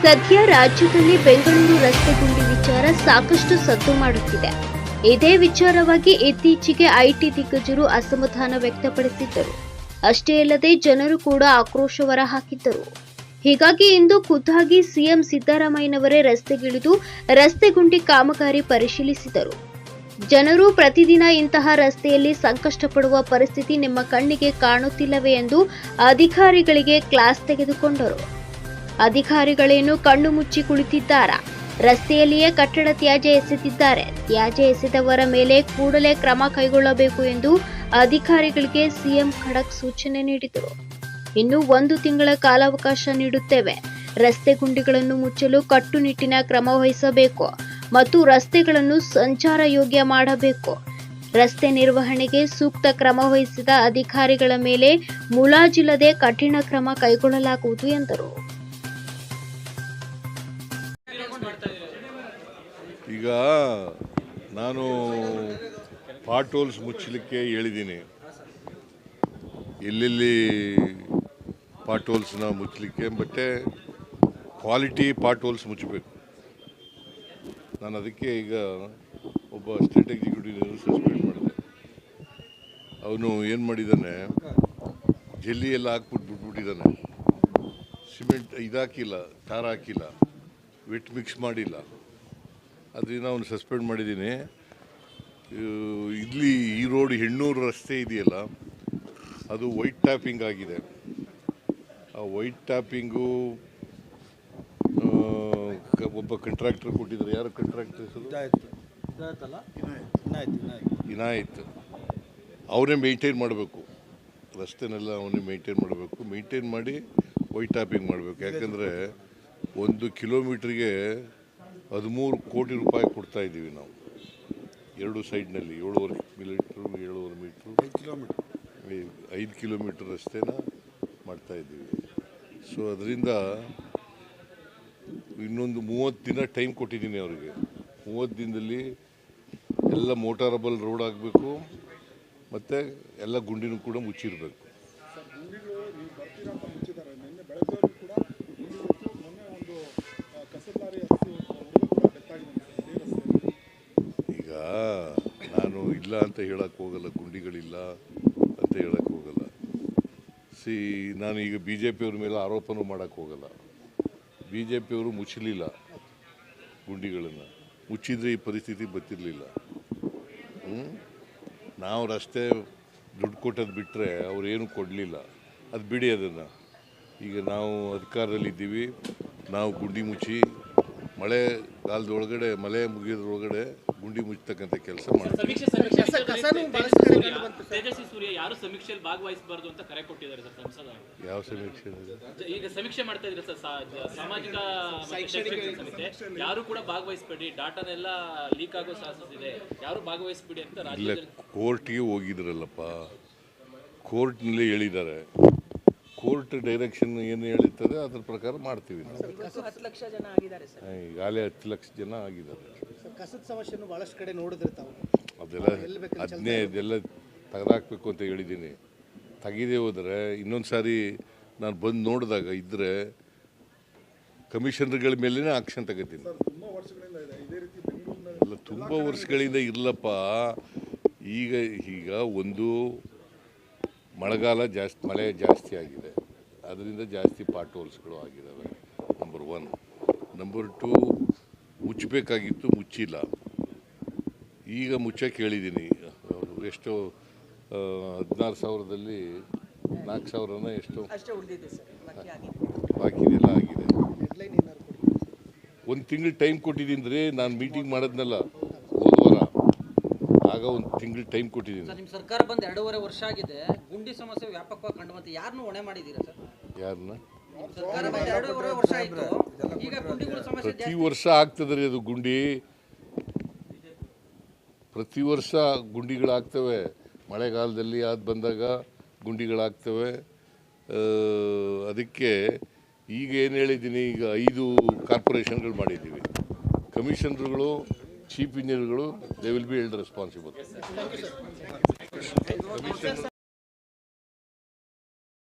ಸದ್ಯ ರಾಜ್ಯದಲ್ಲಿ ಬೆಂಗಳೂರು ರಸ್ತೆ ಗುಂಡಿ ವಿಚಾರ ಸಾಕಷ್ಟು ಸದ್ದು ಮಾಡುತ್ತಿದೆ. ಇದೇ ವಿಚಾರವಾಗಿ ಇತ್ತೀಚೆಗೆ ಐಟಿ ದಿಗ್ಗಜರು ಅಸಮಾಧಾನ ವ್ಯಕ್ತಪಡಿಸಿದ್ದರು. ಅಷ್ಟೇ ಅಲ್ಲದೆ ಜನರು ಕೂಡ ಆಕ್ರೋಶ ಹೊರಹಾಕಿದ್ದರು. ಹೀಗಾಗಿ ಇಂದು ಖುದ್ದಾಗಿ ಸಿಎಂ ಸಿದ್ದರಾಮಯ್ಯನವರೇ ರಸ್ತೆಗಿಳಿದು ರಸ್ತೆ ಗುಂಡಿ ಕಾಮಗಾರಿ ಪರಿಶೀಲಿಸಿದರು. ಜನರು ಪ್ರತಿದಿನ ಇಂತಹ ರಸ್ತೆಯಲ್ಲಿ ಸಂಕಷ್ಟ ಪಡುವ ಪರಿಸ್ಥಿತಿ ನಿಮ್ಮ ಕಣ್ಣಿಗೆ ಕಾಣುತ್ತಿಲ್ಲವೇ ಎಂದು ಅಧಿಕಾರಿಗಳಿಗೆ ಕ್ಲಾಸ್ ತೆಗೆದುಕೊಂಡರು. ಅಧಿಕಾರಿಗಳೇನು ಕಣ್ಣು ಮುಚ್ಚಿ ಕುಳಿತಿದ್ದಾರಾ? ರಸ್ತೆಯಲ್ಲಿಯೇ ಕಟ್ಟಡ ತ್ಯಾಜ್ಯ ಎಸೆದಿದ್ದಾರೆ. ತ್ಯಾಜ್ಯ ಎಸೆದವರ ಮೇಲೆ ಕೂಡಲೇ ಕ್ರಮ ಕೈಗೊಳ್ಳಬೇಕು ಎಂದು ಅಧಿಕಾರಿಗಳಿಗೆ ಸಿಎಂ ಖಡಕ್ ಸೂಚನೆ ನೀಡಿದರು. ಇನ್ನು 1 ತಿಂಗಳ ಕಾಲಾವಕಾಶ ನೀಡುತ್ತೇವೆ. ರಸ್ತೆ ಗುಂಡಿಗಳನ್ನು ಮುಚ್ಚಲು ಕಟ್ಟುನಿಟ್ಟಿನ ಕ್ರಮ ವಹಿಸಬೇಕು ಮತ್ತು ರಸ್ತೆಗಳನ್ನು ಸಂಚಾರ ಯೋಗ್ಯ ಮಾಡಬೇಕು. ರಸ್ತೆ ನಿರ್ವಹಣೆಗೆ ಸೂಕ್ತ ಕ್ರಮ ವಹಿಸಿದ ಅಧಿಕಾರಿಗಳ ಮೇಲೆ ಮುಲಾಜಿಲ್ಲದೆ ಕಠಿಣ ಕ್ರಮ ಕೈಗೊಳ್ಳಲಾಗುವುದು ಎಂದರು. ಈಗ ನಾನು ಪಾಟ್ ಹೋಲ್ಸ್ ಮುಚ್ಚಲಿಕ್ಕೆ ಹೇಳಿದ್ದೀನಿ. ಎಲ್ಲೆಲ್ಲಿ ಪಾಟ್ ಹೋಲ್ಸ್ನ ಮುಚ್ಚಲಿಕ್ಕೆ ಮತ್ತೆ ಕ್ವಾಲಿಟಿ ಪಾಟ್ ಹೋಲ್ಸ್ ಮುಚ್ಚಬೇಕು. ನಾನು ಅದಕ್ಕೆ ಈಗ ಒಬ್ಬ ಸ್ಟೇಟ್ ಎಕ್ಸಿಕ್ಯೂಟಿವ್ ಸಸ್ಪೆಂಡ್ ಮಾಡಿದೆ. ಅವನು ಏನು ಮಾಡಿದ್ದಾನೆ, ಜಲ್ಲಿ ಎಲ್ಲ ಬಿಟ್ಬಿಟ್ಟಿದ್ದಾನೆ. ಸಿಮೆಂಟ್ ಇದಾಕಿಲ್ಲ, ಟಾರ್ ಹಾಕಿಲ್ಲ, ವೆಟ್ ಮಿಕ್ಸ್ ಮಾಡಿಲ್ಲ. ಅದರಿಂದ ಅವನು ಸಸ್ಪೆಂಡ್ ಮಾಡಿದ್ದೀನಿ. ಇಲ್ಲಿ ಈ ರೋಡ್ ಹೆಣ್ಣೂರು ರಸ್ತೆ ಇದೆಯಲ್ಲ, ಅದು ವೈಟ್ ಟ್ಯಾಪಿಂಗ್ ಆಗಿದೆ. ಆ ವೈಟ್ ಟ್ಯಾಪಿಂಗು ಒಬ್ಬ ಕಾಂಟ್ರಾಕ್ಟರ್ ಕೊಟ್ಟಿದ್ದಾರೆ. ಯಾರು ಕಾಂಟ್ರಾಕ್ಟರ್ ಹೆಸರು? ಇನಾಯತ್. ಅವನೇ ಮೇಂಟೈನ್ ಮಾಡಬೇಕು, ರಸ್ತೆನೆಲ್ಲ ಅವನೇ ಮೇಂಟೈನ್ ಮಾಡಬೇಕು. ಮೇಂಟೈನ್ ಮಾಡಿ ವೈಟ್ ಟ್ಯಾಪಿಂಗ್ ಮಾಡಬೇಕು. ಯಾಕಂದರೆ 1 ಕಿಲೋಮೀಟ್ರಿಗೆ 13 ಕೋಟಿ ರೂಪಾಯಿ ಕೊಡ್ತಾ ಇದ್ದೀವಿ ನಾವು. 2 ಸೈಡ್ನಲ್ಲಿ 7.5 ಮೀಟ್ರು 5 ಕಿಲೋಮೀಟರ್ ರಸ್ತೆನ ಮಾಡ್ತಾ ಇದ್ದೀವಿ. ಸೊ ಅದರಿಂದ ಇನ್ನೊಂದು 30 ದಿನ ಟೈಮ್ ಕೊಟ್ಟಿದ್ದೀನಿ ಅವರಿಗೆ. 30 ದಿನದಲ್ಲಿ ಎಲ್ಲ ಮೋಟಾರಬಲ್ ರೋಡ್ ಆಗಬೇಕು ಮತ್ತು ಎಲ್ಲ ಗುಂಡಿನೂ ಕೂಡ ಮುಚ್ಚಿರಬೇಕು. ಈಗ ನಾನು ಇಲ್ಲ ಅಂತ ಹೇಳಕ್ಕೆ ಹೋಗಲ್ಲ, ಗುಂಡಿಗಳಿಲ್ಲ ಅಂತ ಹೇಳಕ್ಕೆ ಹೋಗಲ್ಲ. ನಾನು ಈಗ BJP ಅವ್ರ ಮೇಲೆ ಆರೋಪನೂ ಮಾಡೋಕ್ಕೆ ಹೋಗಲ್ಲ. BJP ಅವರು ಮುಚ್ಚಲಿಲ್ಲ ಗುಂಡಿಗಳನ್ನು. ಮುಚ್ಚಿದ್ರೆ ಈ ಪರಿಸ್ಥಿತಿ ಬರ್ತಿರಲಿಲ್ಲ. ನಾವು ರಸ್ತೆ ದುಡ್ಡು ಕೊಟ್ಟದ್ದು ಬಿಟ್ಟರೆ ಅವ್ರೇನು ಕೊಡಲಿಲ್ಲ. ಅದು ಬಿಡಿ ಅದನ್ನು. ಈಗ ನಾವು ಅಧಿಕಾರದಲ್ಲಿದ್ದೀವಿ. ನಾವು ಗುಂಡಿ ಮುಚ್ಚಿ ಮಳೆಗಾಲದೊಳಗಡೆ, ಮಳೆ ಮುಗಿಯೋದ್ರೊಳಗಡೆ ಗುಂಡಿ ಮುಚ್ಚತಕ್ಕಂಥ ಕೆಲಸ ಮಾಡ್ತೀವಿ. ತೇಜಸ್ವಿ ಸೂರ್ಯ ಯಾರು ಸಮೀಕ್ಷೆಯಲ್ಲಿ ಭಾಗವಹಿಸಬಾರದು ಅಂತ ಕರೆ ಕೊಟ್ಟಿದ್ದಾರೆ ಸರ್ ಸಂಸದ. ಯಾವ ಸಮೀಕ್ಷೆ? ಈಗ ಸಮೀಕ್ಷೆ ಮಾಡ್ತಾ ಇದ್ರೆ ಸರ್, ಸಾಮಾಜಿಕ ಸಮಿತಿ ಯಾರು ಕೂಡ ಭಾಗವಹಿಸಬೇಡಿ, ಡಾಟಾನೆಲ್ಲ ಲೀಕ್ ಆಗೋ ಚಾನ್ಸಸ್ ಇದೆ, ಯಾರು ಭಾಗವಹಿಸಬೇಡಿ ಅಂತ ರಾಜ್ಯದಲ್ಲಿ ಕೋರ್ಟ್ಗೆ ಹೋಗಿದ್ರಲ್ಲಪ್ಪ. ಕೋರ್ಟ್ನಲ್ಲಿ ಹೇಳಿದ್ದಾರೆ. ಕೋರ್ಟ್ ಡೈರೆಕ್ಷನ್ ಏನು ಹೇಳಿರ್ತದೆ ಅದ್ರ ಪ್ರಕಾರ ಮಾಡ್ತೀವಿ ನಾವು. 10 ಲಕ್ಷ ಜನ ಆಗಿದ್ದಾರೆ ಸರ್. ಈಗಾಗಲೇ 10 ಲಕ್ಷ ಜನ ಆಗಿದ್ದಾರೆ. ಕಸದ ಸಮಸ್ಯೆಯನ್ನು ಬಹಳಷ್ಟು ಕಡೆ ನೋಡಿದಿರ್ತಾವೆ. ಅದೆಲ್ಲ ತೆಗೆದಾಕಬೇಕು ಅಂತ ಹೇಳಿದ್ದೀನಿ. ತೆಗೆದೇ ಹೋದರೆ ಇನ್ನೊಂದು ಸಾರಿ ನಾನು ಬಂದು ನೋಡಿದಾಗ ಇದ್ದರೆ ಕಮಿಷನರ್ಗಳ ಮೇಲೇ ಆಕ್ಷನ್ ತಗೋತೀನಿ. ಅಲ್ಲ, ತುಂಬ ವರ್ಷಗಳಿಂದ ಇರಲಪ್ಪ. ಈಗ ಒಂದು ಮಳೆಗಾಲ ಜಾಸ್ತಿ, ಮಳೆ ಜಾಸ್ತಿ ಆಗಿದೆ, ಅದರಿಂದ ಜಾಸ್ತಿ ಪಾಟ್ ಹೋಲ್ಸ್ಗಳು ಆಗಿದ್ದಾವೆ. ನಂಬರ್ 1. ನಂಬರ್ 2, ಮುಚ್ಚಬೇಕಾಗಿತ್ತು, ಮುಚ್ಚಿಲ್ಲ. ಈಗ ಮುಚ್ಚಕ್ಕೆ ಹೇಳಿದ್ದೀನಿ. ಎಷ್ಟೋ 16,000ದಲ್ಲಿ 4,000ನ ಎಷ್ಟೋ ಬಾಕಿ ಇದೆಲ್ಲ ಆಗಿದೆ. 1 ತಿಂಗಳು ಟೈಮ್ ಕೊಟ್ಟಿದ್ದೀನಿ ರೀ. ನಾನು ಮೀಟಿಂಗ್ ಮಾಡೋದ್ನಲ್ಲ ಹೋದ ವಾರ, ಆಗ 1 ತಿಂಗಳು ಟೈಮ್ ಕೊಟ್ಟಿದ್ದೀನಿ. ನಿಮ್ಮ ಸರ್ಕಾರ ಬಂದು 2.5 ವರ್ಷ ಆಗಿದೆ. ಗುಂಡಿ ಸಮಸ್ಯೆ ವ್ಯಾಪಕವಾಗಿ ಕಂಡು ಬಂತು. ಯಾರನ್ನು ಹೊಣೆ ಮಾಡಿದ್ದೀರಾ ಸರ್? ಯಾರನ್ನ? ಸರ್ಕಾರ ಬಂದು 2.5 ವರ್ಷ ಆಯಿತು. ಈಗ ಗುಂಡಿಗಳ ಸಮಸ್ಯೆ ಪ್ರತಿ ವರ್ಷ ಆಗ್ತದೆ ರೀ. ಅದು ಗುಂಡಿ ಪ್ರತಿ ವರ್ಷ ಗುಂಡಿಗಳಾಗ್ತವೆ. ಮಳೆಗಾಲದಲ್ಲಿ ಅದು ಬಂದಾಗ ಗುಂಡಿಗಳಾಗ್ತವೆ. ಅದಕ್ಕೆ ಈಗ ಏನು ಹೇಳಿದ್ದೀನಿ, ಈಗ 5 ಕಾರ್ಪೊರೇಷನ್ಗಳು ಮಾಡಿದ್ದೀವಿ. ಕಮಿಷನರ್ಗಳು, ಚೀಫ್ ಇಂಜಿನಿಯರ್ಗಳು, they will be held responsible.